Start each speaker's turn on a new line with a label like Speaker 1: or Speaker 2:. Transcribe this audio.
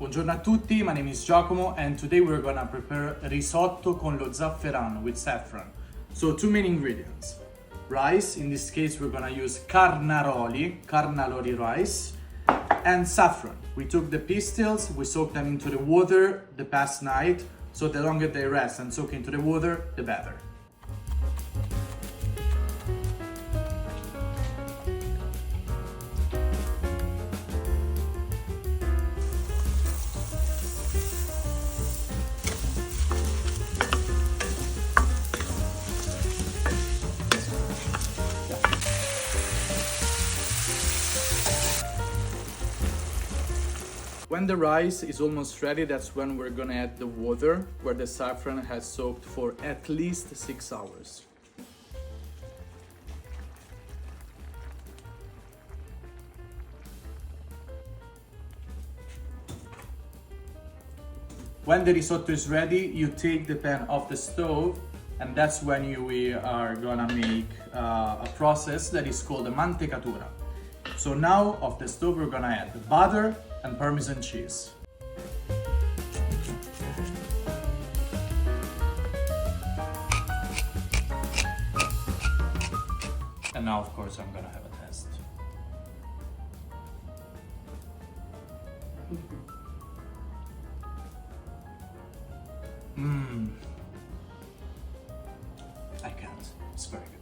Speaker 1: Buongiorno a tutti, my name is Giacomo and today we're gonna prepare risotto con lo zafferano with saffron. So two main ingredients. Rice, in this case we're gonna use carnaroli rice, and saffron. We took the pistils, we soaked them into the water the past night, so the longer they rest and soak into the water, the better. When the rice is almost ready, that's when we're gonna add the water, where the saffron has soaked for at least 6 hours. When the risotto is ready, you take the pan off the stove, and that's when we are gonna make a process that is called a mantecatura. So now off the stove we're gonna add the butter and Parmesan cheese. And now of course I'm gonna have a test. I can't. It's very good.